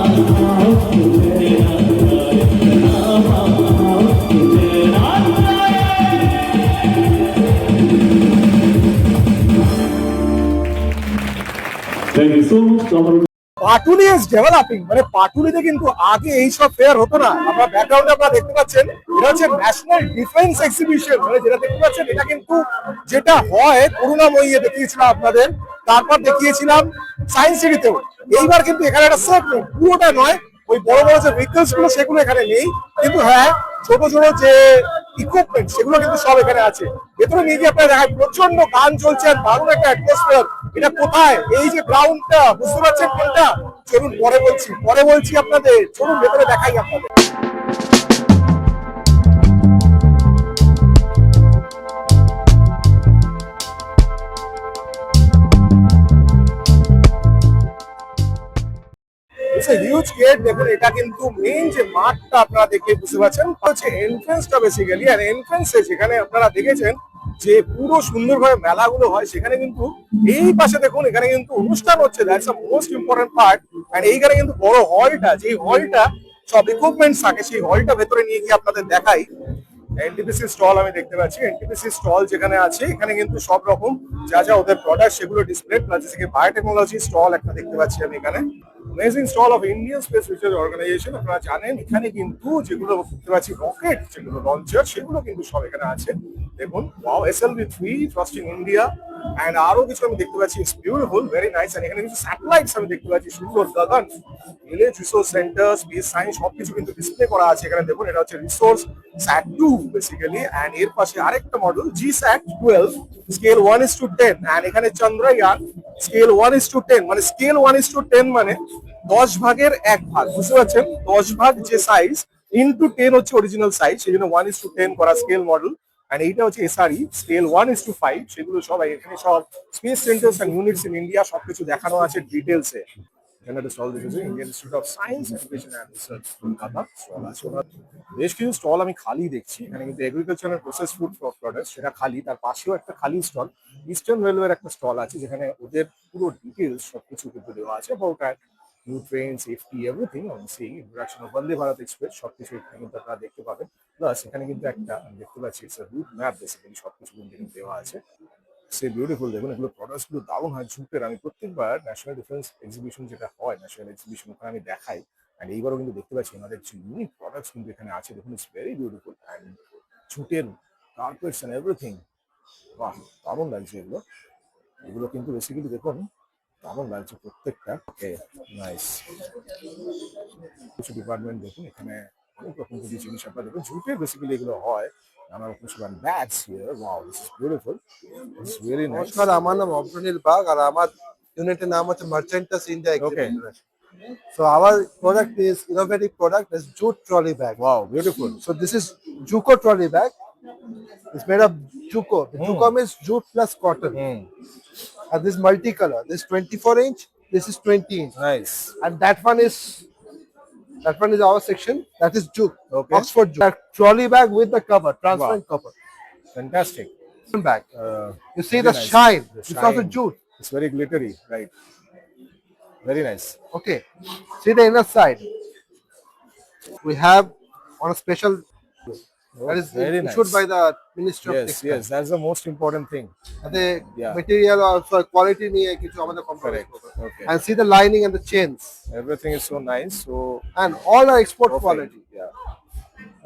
Thank you so much. Patuli is developing, মানে পাটুলিতে কিন্তু আগে এইসব ফেয়ার হতো না। আমরা ব্যাকগ্রাউন্ডে আপনারা দেখতে পাচ্ছেন, এটা হচ্ছে ন্যাশনাল ডিফেন্স এক্সিবিশন, মানে যেটা দেখতে পাচ্ছেন এটা কিন্তু যেটা হয় করুণাময়ী দেখিয়েছিলাম আপনাদের, তারপর দেখিয়েছিলাম সায়েন্স সিটিতেও। এইবার কিন্তু এখানে একটা সেট নেই, পুরোটা নয়, ওই বড় বড় যে ভেহিকলস গুলো সেগুলো এখানে নেই, কিন্তু হ্যাঁ ছোট ছোট যে ইকুইপমেন্ট সেগুলো কিন্তু সব এখানে আছে। ভেতরে নিয়ে গিয়ে আপনারা দেখায় প্রচন্ড গান চলছে আর দারুণ একটা অ্যাটমসফিয়ার। এটা কোথায়, এই যে গ্রাউন্ডটা বুঝতে পারছেন কোনটা, চলুন পরে বলছি আপনাদের, চলুন ভেতরে দেখাই আপনাদের। হিউজ গেট দেখুন, এটা কিন্তু মেইন যে মাঠটা আপনারা দেখে বুঝতে পারছেন হচ্ছে এন্ট্রান্সটা বেসিক্যালি। আর এন্ট্রান্সে যেখানে আপনারা দেখেছেন যে পুরো সুন্দরভাবে মেলাগুলো হয়, সেখানে কিন্তু এই পাশে দেখুন এখানে কিন্তু অনুষ্ঠান হচ্ছে, that's a most important part. আর এইখানে কিন্তু বড় হলটা, যে হলটা সব ইকুইপমেন্টস থাকে, সেই হলটা ভেতরে নিয়ে গিয়ে আপনাদের দেখাই। এনটিপিসি স্টল আমি দেখতে পাচ্ছি, এনটিপিসি স্টল যেখানে আছে এখানে কিন্তু সব রকম যা যা ওদের প্রোডাক্ট সেগুলো ডিসপ্লে, প্লাস বায়োটেকনোলজি স্টল একটা দেখতে পাচ্ছি আমি এখানে। Amazing stall of Indian Space Research Organisation. আপনারা জানেন এখানে কিন্তু যেগুলো দেখতে পাচ্ছি রকেট যেগুলো লঞ্চার, সেগুলো কিন্তু সব এখানে আছে। দেখুন wow, SLV3 trusting India, and আরো কিছু আমি দেখতে পাচ্ছি, it's beautiful, very nice. And এখানে কিছু স্যাটেলাইটস আমি দেখতে পাচ্ছি, সুন্দর গগন, village resource centre, space science সবকিছু কিন্তু ডিসপ্লে করা আছে এখানে। দেখুন এটা হচ্ছে রিসোর্স SAT-2 বেসিক্যালি, এন্ড এর পাশে আরেকটা মডেল GSAT-12 স্কেল 1:10, এন্ড এখানে চন্দ্রয়ান স্কেল 1:10, মানে স্কেল 1:10 মানে 10 ভাগের 1 ভাগ, বুঝতে পারছেন? 10 ভাগ যে সাইজ ইনটু 10 হচ্ছে অরিজিনাল সাইজ, সেই জন্য 1:10 করা স্কেল মডেল। এন্ড এইটা হচ্ছে SRE স্কেল 1:5, সেগুলো সব এখানে সব space centres and units in India সবকিছু দেখানো আছে ডিটেলসে। এখানে একটা স্টল দেখেছি, Indian Institute of Science Education and Research Kolkata stall আছে। ওনার বেশ কিছু স্টল আমি খালি দেখছি এখানে, কিন্তু agriculture and process food products সেটা খালি, তার পাশেও একটা খালি স্টল ইস্টার্ন রেলওয়ের একটা স্টল আছে, যেখানে ওদের পুরো ডিটেলস সবকিছু কিন্তু দেওয়া আছে, about new train, safety, everything on see introduction of Vande Bharat Express, সবকিছু এখানে কিন্তু আপনারা দেখতে পাবেন। প্লাস এখানে কিন্তু একটা দেখতে পাচ্ছি it's a route map, basically সবকিছু কিন্তু দেওয়া আছে। সে বিউটিফুল। দেখুন এগুলো প্রোডাক্টস গুলো দারুণ হয় ঝুঁকের। আমি প্রত্যেকবার ন্যাশনাল ডিফেন্স এক্সিবিশন যেটা হয়, ন্যাশনাল এক্সিবিশন ওখানে আমি দেখাই, অ্যান্ড এইবারও কিন্তু দেখতে পাচ্ছি ওনাদের যে ইউনিক প্রোডাক্টস কিন্তু এখানে আছে। দেখুন ইটস ভেরি বিউটিফুল, অ্যান্ড ঝুঁকের কার্পেটস অ্যান্ড এভরিথিং, বাহ দারুণ লাগছে এগুলো। এগুলো কিন্তু বেসিক্যালি দেখুন দারুণ লাগছে প্রত্যেকটা। নাইস। কিছু ডিপার্টমেন্ট দেখুন এখানে অনেক রকম কিছু জিনিস আপনারা দেখুন ঝুঁকের বেসিক্যালি এগুলো হয়। নানা রকম bags here, wow this is beautiful, it's really nice. নমস্কার, আমার নাম অগ্রনীল বাগ আর আমার ইউনিটের নাম হচ্ছে merchants India exhibition. So our product is innovative product is jute trolley bag. Wow, beautiful. So this is Juco trolley bag. It's made of Juco. The Juco means jute plus cotton. And this multicolor. This 24-inch. This is 20-inch. Nice. And that one is our section. That is jute. Okay. Oxford jute. That trolley bag with the cover, transparent cover. Fantastic. Bag. You see very the nice. shine. The It's also shine. jute. It's very glittery, right? Very nice. Okay. See the inner side. We have on a special that is very issued nice. by the Ministry of Yes, Textile. yes, that's the most important thing. The Yeah. material also quality নিয়ে কিছু আমাদের compromise Correct. করবে। Okay. And see the lining and the chains. Everything is so nice. So And all are export perfect. quality. Yeah.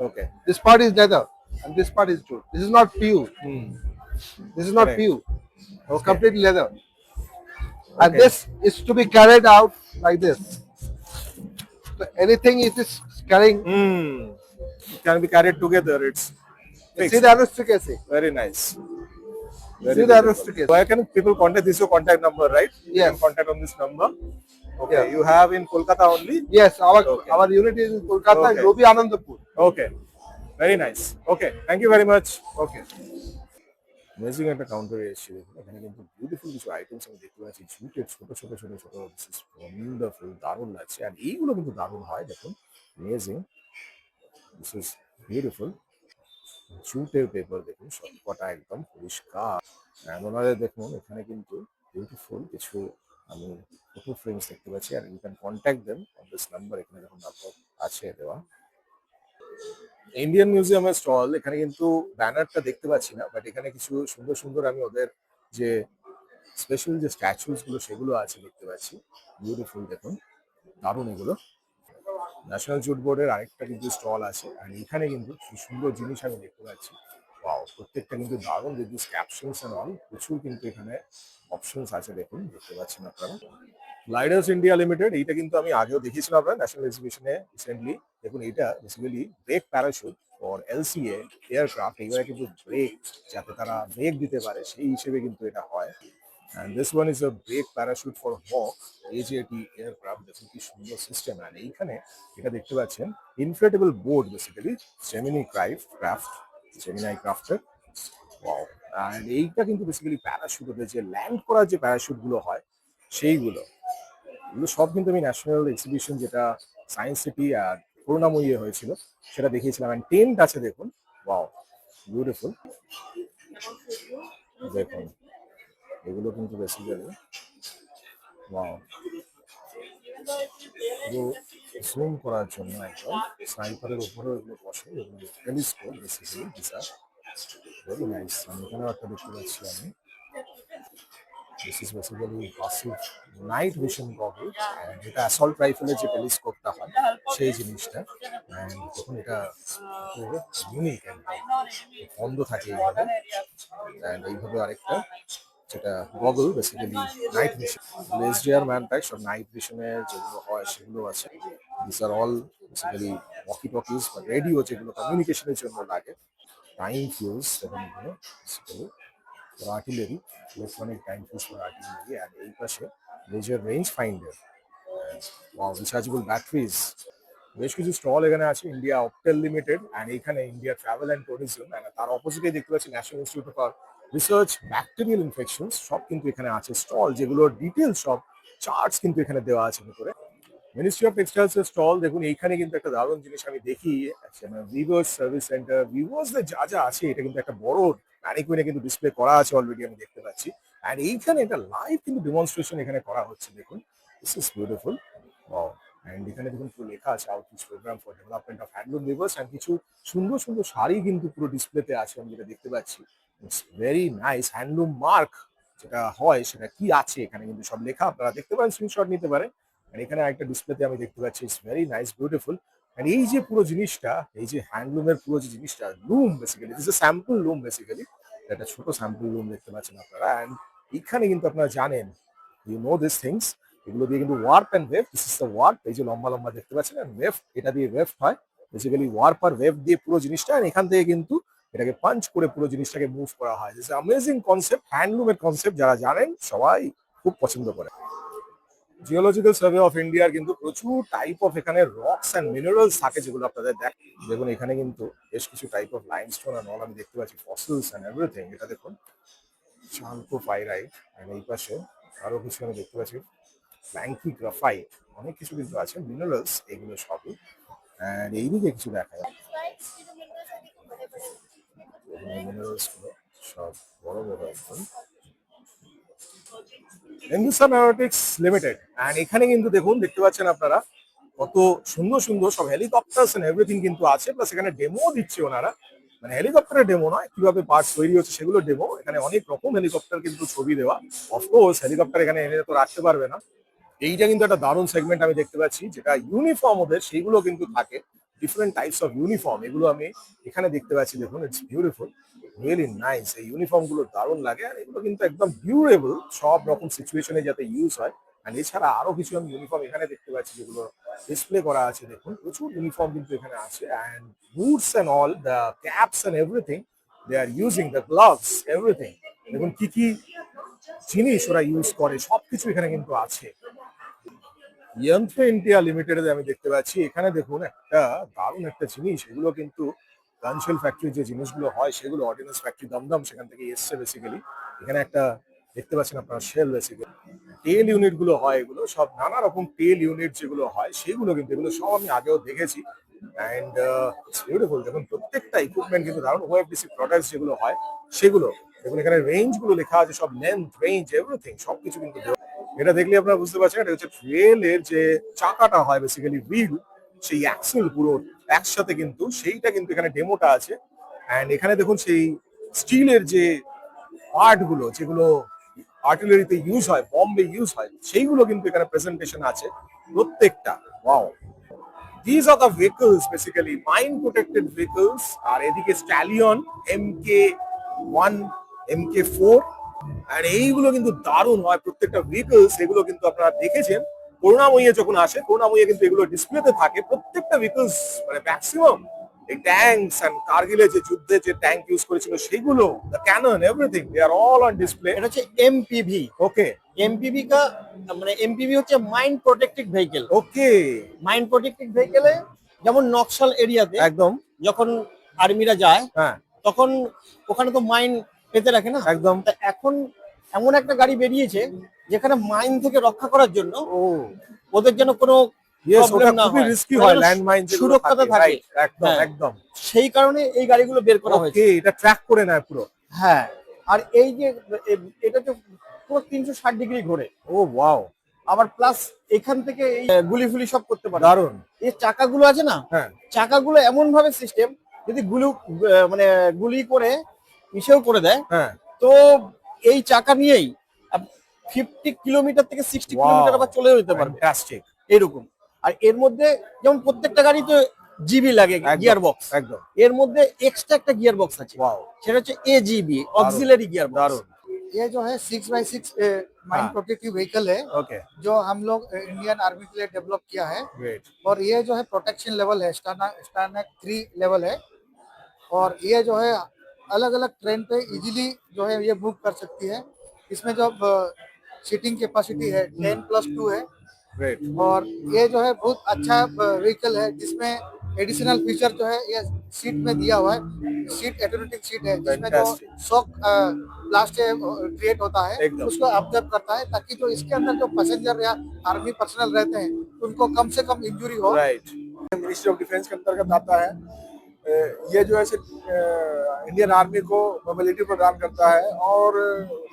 Okay. This part is leather and this part is jute. This is not PU. This is not Correct. PU. It's Okay. completely leather. And Okay. this is to be carried out like this. So anything it is carrying. It can be carried together. It's fixed. See the aristocracy. Very nice. See the beautiful. aristocracy. Where can people contact? This is your contact number, right? You Yes. can contact on this number. Okay. Yeah. You have in Kolkata only? Yes, Okay. our unit is in Kolkata and Okay. Robi Anandapur. Okay. Very nice. Okay. Thank you very much. Okay. Amazing একটা কাউন্টারে এসেছি, দেখুন এখানে কিন্তু beautiful কিছু items আমি দেখতে পাচ্ছি, ঝুঁকের ছোট ছোট ছোট ছোট, দিস ইজ ওয়ান্ডারফুল, দারুণ লাগছে। আর এইগুলো কিন্তু দারুণ হয়, দেখুন অ্যামেজিং, দিস ইজ বিউটিফুল। জুটের পেপার দেখুন সবকটা একদম পরিষ্কার, ওনাদের দেখুন এখানে কিন্তু বিউটিফুল কিছু আমি ফটো ফ্রেমস দেখতে পাচ্ছি, are you can contact them on this number, এখানে দেখুন নাম্বার আছে দেওয়া। ইন্ডিয়ান মিউজিয়ামের স্টল, এখানে কিন্তু ব্যানারটা দেখতে পাচ্ছি না, বাট এখানে কিছু সুন্দর সুন্দর আমি ওদের যে স্পেশাল যে স্ট্যাচুস গুলো সেগুলো আছে দেখতে পাচ্ছি। বিউটিফুল, দেখুন দারুণ এগুলো। ন্যাশনাল জুট বোর্ডের আরেকটা কিন্তু স্টল আছে, আর এখানে কিন্তু কি সুন্দর জিনিস আমি দেখতে পাচ্ছি। ওয়াও, প্রত্যেকটা কিন্তু দারুণ, দিস ক্যাপশনস এন্ড অল, প্রচুর কিন্তু এখানে অপশনস আছে, দেখুন দেখতে পাচ্ছেন আপনারা। গ্লাইডার্স ইন্ডিয়া লিমিটেড, এইটা কিন্তু আমি আগেও দেখিয়েছিলাম আপনার ন্যাশনাল এক্সিবিশনে রিসেন্টলি। দেখুন এটা basically brake parachute for LCA aircraft, এইগুলো কিন্তু ব্রেক, যাতে তারা ব্রেক দিতে পারে সেই হিসেবে কিন্তু এটা হয়। And this one is a brake parachute for Hawk AJT aircraft. দেখুন কি সুন্দর সিস্টেম। আর এইখানে এটা দেখতে পাচ্ছেন ইনফ্লেটেবল বোর্ড, বেসিক্যালি জেমিনাই ক্রাফটের। ওয়াও, আর এইটা কিন্তু বেসিক্যালি প্যারাশুট, ওদের যে ল্যান্ড করার যে প্যারাশুট গুলো হয় সেইগুলো, এগুলো সব কিন্তু আমি ন্যাশনাল এক্সিবিশন যেটা সায়েন্স সিটি আর করুণাময়ী হয়েছিল সেটা দেখিয়েছিলাম। অ্যান্ড টেন্ট আছে দেখুন, ওয়াও বিউটিফুল। দেখুন এগুলো কিন্তু বেসিক্যালি ওয়াও, পুরো জুম করার জন্য একদম স্নাইপারের উপরেও এগুলো বসে, এগুলো telescope basically, this are very nice. আমি এখানেও একটা দেখতে পাচ্ছি আমি, this is basically passive night vision goggle, যেটা অ্যাসল্ট রাইফেলের যে টেলিস্কোপটা হয় সেই জিনিসটা। অ্যান্ড দেখুন এটা ইউনিক, বন্ধ থাকে এইভাবে। অ্যান্ড এইভাবে আরেকটা যেটা goggle, basically night vision, SDR manpack, সব নাইট ভিশনের যেগুলো হয় সেগুলো আছে। This are all basically walkie talkies বা রেডিও, যেগুলো কমিউনিকেশনের জন্য লাগে। টাইম ফিউজ, দেখুন এগুলো basically artillery, electronic time fuse for artillery. And এই পাশে laser range finder, rechargeable batteries. বেশ কিছু স্টল এখানে আছে, ইন্ডিয়া অপটেল লিমিটেড, অ্যান্ড এখানে India travel and tourism, and তার অপোজিটে দেখতে পাচ্ছি national institute of research bacterial infections. সব কিন্তু এখানে আছে স্টল, যেগুলোর ডিটেল সব চার্টস কিন্তু এখানে দেওয়া আছে ভিতরে। মিনিস্ট্রি অফ টেক্সটাইলস এর স্টল, দেখুন এইখানে কিন্তু একটা দারুণ জিনিস আমি দেখি, ভিভার্স সার্ভিস সেন্টার, ভিভার্স যা যা আছে এটা কিন্তু একটা বড় ম্যানিকুইনে কিন্তু ডিসপ্লে করা আছে অলরেডি, আমি দেখতে পাচ্ছি। অ্যান্ড এইখানে একটা লাইভ কিন্তু ডেমনস্ট্রেশন এখানে করা হচ্ছে, দেখুন দিস ইজ বিউটিফুল। অ্যান্ড এখানে দেখুন পুরো লেখা আছে outreach programme for development of handloom weavers, and কিছু সুন্দর সুন্দর শাড়ি কিন্তু পুরো ডিসপ্লেতে আছে, আমি যেটা দেখতে পাচ্ছি। It's very nice. Handloom mark যেটা হয় সেটা কি আছে এখানে কিন্তু সব লেখা, আপনারা দেখতে পারেন, স্ক্রিনশট নিতে পারেন। আর এখানে একটা ডিসপ্লেতে আমি দেখতে পাচ্ছি, ইটস ভেরি নাইস, বিউটিফুল। আর এই যে পুরো জিনিসটা, এই যে হ্যান্ডলুমের পুরো যে জিনিসটা, loom basically, this is sample loom basically, একটা ছোট স্যাম্পল লুম দেখতে পাচ্ছেন আপনারা। অ্যান্ড এখানে কিন্তু আপনারা জানেন, ইউ নো দিস থিংস, এগুলো দিয়ে কিন্তু warp and wave, this is the warp, এই যে লম্বা লম্বা দেখতে পাচ্ছেন, অ্যান্ড ওয়েভ, এটা দিয়ে ওয়েভ হয় বেসিক্যালি, ওয়ার্প আর ওয়েভ দিয়ে পুরো জিনিসটা, আর এখান থেকে কিন্তু এটাকে পাঞ্চ করে পুরো জিনিসটাকে মুভ করা হয়। দিস অ্যামেজিং কনসেপ্ট, হ্যান্ডলুমের কনসেপ্ট, যারা জানেন সবাই খুব পছন্দ করে। জিওলজিক্যাল সার্ভে অফ ইন্ডিয়ার কিন্তু প্রচুর টাইপ অফ এখানে রকস অ্যান্ড মিনারেলস থাকে, যেগুলো আপনাদের দেখুন এখানে কিন্তু বেশ কিছু type of limestone and all আমি দেখতে পাচ্ছি, ফসিলস অ্যান্ড এভরিথিং। এটা দেখুন চালকোপাইরাইট, আর এই পাশে আরো কিছু আমি দেখতে পাচ্ছি, ফ্ল্যাঙ্কি গ্রাফাইট, অনেক কিছু কিন্তু আছে, মিনারেলস এগুলো সবই। অ্যান্ড এইদিকে কিছু দেখা যায়, মিনারেলস গুলো সব বড় বড় একদম। হিন্দুস্তান এরোনটিক্স লিমিটেড, অ্যান্ড এখানে কিন্তু দেখুন দেখতে পাচ্ছেন আপনারা কত সুন্দর সুন্দর সব হেলিকপ্টার্স এন্ড এভরিথিং কিন্তু আছে, প্লাস এখানে ডেমো দিচ্ছে ওনারা, মানে হেলিকপ্টারের ডেমো নয়, কিভাবে পার্টস তৈরি হচ্ছে সেগুলো ডেমো। এখানে অনেক রকম হেলিকপ্টার কিন্তু ছবি দেওয়া, অফকোর্স হেলিকপ্টার এখানে এনে তো রাখতে পারবে না। এইটা কিন্তু একটা দারুণ সেগমেন্ট আমি দেখতে পাচ্ছি, যেটা ইউনিফর্ম ওদের সেইগুলো কিন্তু থাকে, ডিফারেন্ট টাইপস অফ ইউনিফর্ম, এগুলো আমি এখানে দেখতে পাচ্ছি। দেখুন ইটস বিউটিফুল, রিয়েলি নাইস, এই ইউনিফর্ম গুলো দারুণ লাগে, আর এগুলো কিন্তু একদম ডিউরেবল, সব রকম সিচুয়েশনে যাতে ইউজ হয়। আর এছাড়া আরো কিছু আমি ইউনিফর্ম এখানে দেখতে পাচ্ছি, যেগুলো ডিসপ্লে করা আছে, দেখুন প্রচুর ইউনিফর্ম কিন্তু এখানে আছে। And boots and all the caps and everything they are using, the gloves everything, দেখুন কি কি জিনিস ওরা ইউজ করে সবকিছু এখানে কিন্তু আছে। যন্ত্র ইন্ডিয়া লিমিটেড আমি দেখতে পাচ্ছি, এখানে দেখুন একটা দারুণ একটা জিনিস, এগুলো কিন্তু গানশেল ফ্যাক্টরি যে জিনিসগুলো হয় সেগুলো, অর্ডিন্যান্স ফ্যাক্টরি দমদম, সেখান থেকে এসছে বেসিক্যালি। এখানে একটা দেখতে পাচ্ছেন আপনারা শেল, বেসিক্যালি টেল ইউনিট গুলো হয়, এগুলো সব নানা রকম টেল ইউনিট যেগুলো হয় সেগুলো কিন্তু, এগুলো সব আমি আগেও দেখেছি। অ্যান্ড ইটস বিউটিফুল, দেখুন প্রত্যেকটা ইকুইপমেন্ট কিন্তু দারুণ, ওএফডিসি প্রোডাক্টস যেগুলো হয় সেগুলো দেখুন, এখানে রেঞ্জ গুলো লেখা আছে, সব লেন্থ রেঞ্জ এভরিথিং সবকিছু কিন্তু এটা দেখলে আপনারা বুঝতে পারছেন এটা হচ্ছে ট্রেলের যে চাকাটা হয় বেসিক্যালি হুইল, সেই অ্যাক্সেল পুরো একসাথে কিন্তু সেইটা কিন্তু এখানে ডেমোটা আছে। অ্যান্ড এখানে দেখুন সেই স্টিলের যে পার্ট গুলো যেগুলো আর্টিলারিতে ইউজ হয়, বম্বে ইউজ হয়, সেইগুলো কিন্তু এখানে প্রেজেন্টেশন আছে প্রত্যেকটা। Wow, this are the vehicles basically mine protected vehicles. আর এদিকে স্ট্যালিয়ন MK1 MK4, আর এইগুলো কিন্তু দারুণ হয় প্রত্যেকটা ভেহিকলস। এগুলো কিন্তু আপনারা দেখেছেন করুণাময়ী যখন আসে, করুণাময়ী কিন্তু এগুলো ডিসপ্লেতে থাকে প্রত্যেকটা ভেহিকলস, মানে ম্যাক্সিমাম এই ট্যাঙ্কস এন্ড কার্গিলের যে যুদ্ধে যে ট্যাঙ্ক ইউজ করেছিল সেগুলো, the cannon, everything they are all on display. এটা হচ্ছে এমপিভি। ওকে এমপিভি কা মানে এমপিভি হচ্ছে mine protected vehicle. Okay, mine protected ভেহিকেলে যেমন নকশাল এরিয়াতে একদম যখন আর্মিরা যায় হ্যাঁ তখন ওখানে তো মাইন পেতে রাখে না, একদম। তা এখন এমন একটা গাড়ি বেরিয়েছে যেখানে মাইন থেকে রক্ষা করার জন্য ও ওদের যেন কোনো ইয়েস, problem ওটা না খুবই হয়, রিস্কি ওরা হয়, যেন ল্যান্ডমাইন সুরক্ষাতে থাকে। একদম হ্যাঁ। একদম। সেই কারণে এই গাড়িগুলো বের করা হয়েছে। ওকে, এটা ট্র্যাক করে নেয় পুরো। হ্যাঁ, আর এই যে এটা তো পুরো 360 ডিগ্রি ঘোরে, ও ওয়াও, আবার প্লাস এখান থেকে এই গুলি ফুলি সব করতে পারে। দারুণ। এই চাকাগুলো আছে না, হ্যাঁ চাকাগুলো এমন ভাবে সিস্টেম যদি মানে গুলি করে মিশেও করে দেয়, হ্যাঁ তো এই চাকা নিয়েই 50 কিলোমিটার থেকে 60 কিলোমিটার আবার চলে যেতে পারবে ফ্যান্টাস্টিক, এরকম। আর এর মধ্যে যেমন প্রত্যেকটা গাড়ি তো জিবি লাগে গিয়ার বক্স, একদম। এর মধ্যে এক্সট্রা একটা গিয়ার বক্স আছে, ওয়াও, সেটা হচ্ছে এজিবি, অক্সিলারি গিয়ার বক্স। দারুণ। ये जो है 6x6 माइन हाँ। प्रोटेक्टिव व्हीकल है ओके, जो हम लोग इंडियन आर्मी के लिए डेवलप किया है। ग्रेट। और ये जो है प्रोटेक्शन लेवल है स्टारनेक 3 लेवल है। और ये जो है अलग अलग ट्रेन पे इजीली जो है ये मूव कर सकती है। इसमें जो सीटिंग कैपेसिटी है 10+2 है। ग्रेट, और ये जो है बहुत अच्छा व्हीकल है जिसमें एडिशनल फीचर जो है ये सीट में दिया हुआ है। सीट ऑटोमेटिक सीट है जिसमें जो Fantastic. शॉक ब्लास्ट क्रिएट होता है एकदम। उसको ऑब्जर्व करता है ताकि जो इसके अंदर जो पैसेंजर या आर्मी पर्सनल रहते हैं उनको कम से कम इंजरी हो। राइट। मिनिस्ट्री ऑफ डिफेंस के अंतर्गत आता है। ये जो है इंडियन आर्मी को मोबिलिटी प्रदान करता है। और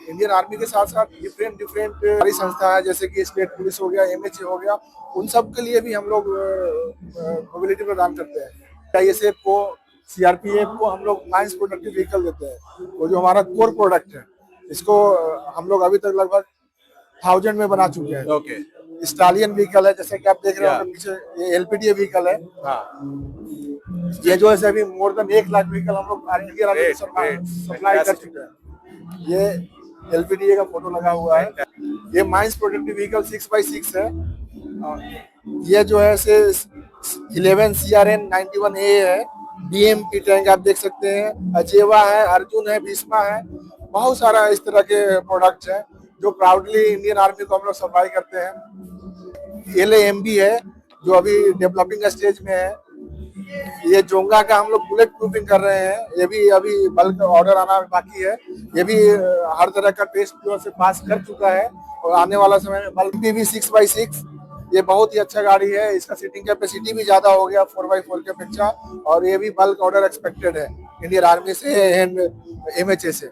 इंडियन आर्मी के साथ साथ डिफरेंट सारी संस्था है, जैसे कि स्टेट पुलिस हो गया, MHA हो गया, उन सब के लिए भी हम लोग मोबिलिटी प्रदान करते हैं। ISF को, CRPF को हम लोग माइंस प्रोडक्टिव व्हीकल देते हैं, वो जो हमारा कोर प्रोडक्ट है। इसको हम लोग अभी तक लगभग 1000 में बना चुके हैं। ओके, स्टालियन व्हीकल है, जैसे कि आप देख रहे हो पीछे, ये LPDA व्हीकल है। हाँ, ये जो है अभी मोर देन 1 लाख व्हीकल हम लोग इंडियन आर्मी को सप्लाई कर चुके हैं। ये LPDA का फोटो लगा हुआ है। ये माइंस प्रोटेक्टिव व्हीकल 6x6 है। ये जो है 11 CRN 91A है। BMP टैंक आप देख सकते हैं, अजेवा है, अर्जुन है, भीष्मा है, बहुत सारा इस तरह के प्रोडक्ट्स हैं जो प्राउडली इंडियन आर्मी को हम लोग सप्लाई करते हैं। LAMB है जो अभी डेवलपिंग स्टेज में है। ये जोंगा का हम लोग बुलेट प्रूफिंग कर रहे हैं, ये भी अभी बल्क ऑर्डर आना बाकी है। ये भी हर तरह का टेस्ट से पास कर चुका है और आने वाला समय में बल्क भी 6x6। ये बहुत ही अच्छा गाड़ी है, इसका सीटिंग कैपेसिटी भी ज्यादा हो गया 4x4 के अपेक्षा। और ये भी बल्क ऑर्डर एक्सपेक्टेड है इंडियन आर्मी से एंड MHA से।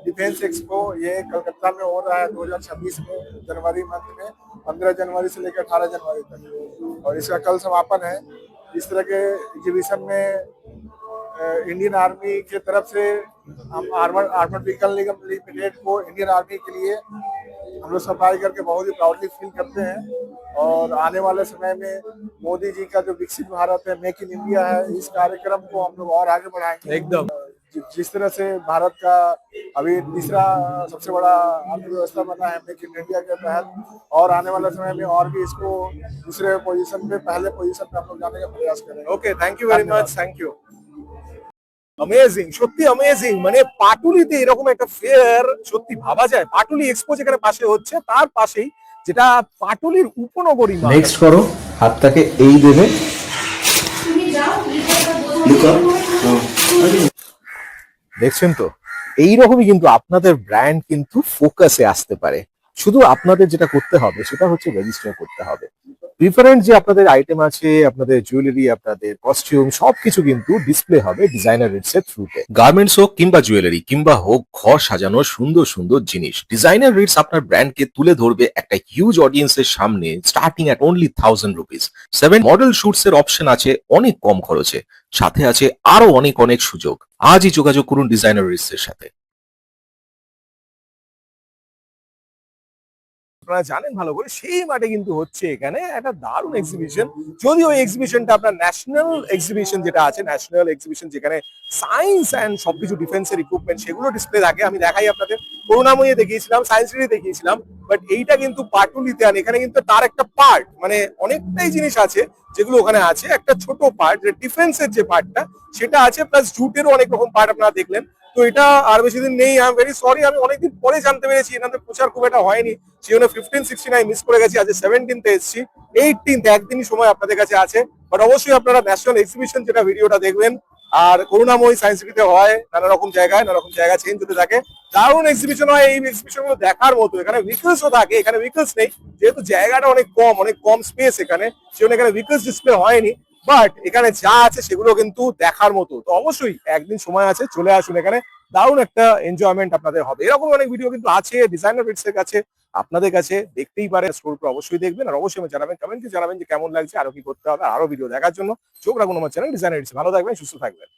डिफेंस एक्सपो ये कलकत्ता में हो रहा है 2026 में, जनवरी मंथ में, 15 जनवरी से लेकर 18 जनवरी तक, और इसका कल समापन है। इस तरह के एग्जीबिशन में इंडियन आर्मी के तरफ से हम आर्मर्ड व्हीकल निगम लिमिटेड को इंडियन आर्मी के लिए हम लोग सप्लाई करके बहुत ही प्राउडली फील करते हैं। और आने वाले समय में मोदी जी का जो विकसित भारत है, मेक इन इंडिया है, इस कार्यक्रम को हम लोग और आगे बढ़ाएंगे। एकदम। जिस तरह से भारत का अभी तीसरा सबसे बड़ा अर्थव्यवस्था बना है मेक इन इंडिया के तहत, और आने वाले समय में और भी इसको दूसरे पोजीशन पे, पहले पोजीशन पे हम लोग जाने का प्रयास करेंगे। Okay, thank you very much, thank you. Amazing, সত্যি অমেজিং। মানে পাটুলিতে এরকম একটা ফেয়ার সত্যি ভাবা যায়। পাটুলি এক্সপো যেখানে পাশে হচ্ছে, তার পাশেই যেটা পাটুলির উপনগরী মাঠ। নেক্সট করো, হাতটাকে এই দেবে। দেখছেন তো, এইরকমই কিন্তু আপনাদের ব্র্যান্ড কিন্তু ফোকাসে আসতে পারে। শুধু আপনাদের যেটা করতে হবে সেটা হচ্ছে রেজিস্টার করতে হবে। ডিফারেন্ট যে আপনাদের আইটেম আছে, আপনাদের জুয়েলারি, আপনাদের কস্টিউম সবকিছু কিন্তু ডিসপ্লে হবে ডিজাইনার রিটস এর থ্রুতে। গার্মেন্টস হোক কিংবা জুয়েলারি কিংবা হোক ঘর সাজানোর সুন্দর সুন্দর জিনিস, ডিজাইনার রিটস আপনার ব্র্যান্ডকে তুলে ধরবে একটা হিউজ অডিয়েন্সের সামনে starting at only 1000 rupees. 7 model suits এর অপশন আছে অনেক কম খরচে, সাথে আছে আরো অনেক অনেক সুযোগ। আজই যোগাযোগ করুন ডিজাইনার রিটস এর সাথে। আপনারা জানেন ভালো করে, সেই মাঠে কিন্তু হচ্ছে এখানে একটা দারুণ এক্সিবিশন। যদি ওই এক্সিবিশনটা আপনার ন্যাশনাল এক্সিবিশন যেটা আছে, ন্যাশনাল এক্সিবিশন যেখানে সায়েন্স অ্যান্ড সবকিছু ডিফেন্সের ইকুইপমেন্ট সেগুলো ডিসপ্লে থাকে। আমি দেখাই আপনাদের, করুণাময়ী দেখিয়েছিলাম, সায়েন্স সিটি দেখিয়েছিলাম, বাট এইটা কিন্তু পাটুলিতে আন। এখানে কিন্তু তার একটা পার্ট, মানে অনেকটাই জিনিস আছে যেগুলো ওখানে আছে। একটা ছোট পার্ট ডিফেন্সের যে পার্টটা সেটা আছে, প্লাস জুটেরও অনেক রকম পার্ট আপনারা দেখলেন। তো এটা আর বেশি দিন নেই, আই এম ভেরি সরি, আমি অনেকদিন পরে জানতে পেরেছি, এনাদের প্রচার খুব একটা হয়নি, সেই জন্য 15-16 মিস করে গেছি। আজ 17th এসেছি, 18th একদিনই সময় আপনাদের কাছে আছে। বাট অবশ্যই আপনারা ন্যাশনাল এক্সিবিশন যেটা ভিডিওটা দেখবেন, আর করুণাময়ী সায়েন্স সিটিতে হয় নানা রকম জায়গা চেঞ্জ হতে থাকে, দারুণ এক্সিবিশন হয়। এই এক্সিবিশন গুলো দেখার মতো। এখানে ভেহিকলসও থাকে, এখানে ভেহিকলস নেই যেহেতু জায়গাটা অনেক কম স্পেস এখানে, সেজন্য এখানে ভেহিকলস ডিসপ্লে হয়নি। বাট এখানে যা আছে সেগুলো কিন্তু দেখার মতো। তো অবশ্যই একদিন সময় আছে, চলে আসুন এখানে, দারুণ একটা এনজয়মেন্ট আপনাদের হবে। এরকম অনেক ভিডিও কিন্তু আছে ডিজাইনার রিটস এর কাছে, আপনাদের কাছে দেখতেই পারে। স্টোরটা অবশ্যই দেখবেন, আর অবশ্যই আমাকে জানাবেন, কমেন্টে জানাবেন যে কেমন লাগছে, আরো কি করতে হবে। আরো ভিডিও দেখার জন্য চোখ রাখুন আমার চ্যানেল ডিজাইনার রিটস। ভালো থাকবেন, সুস্থ থাকবেন।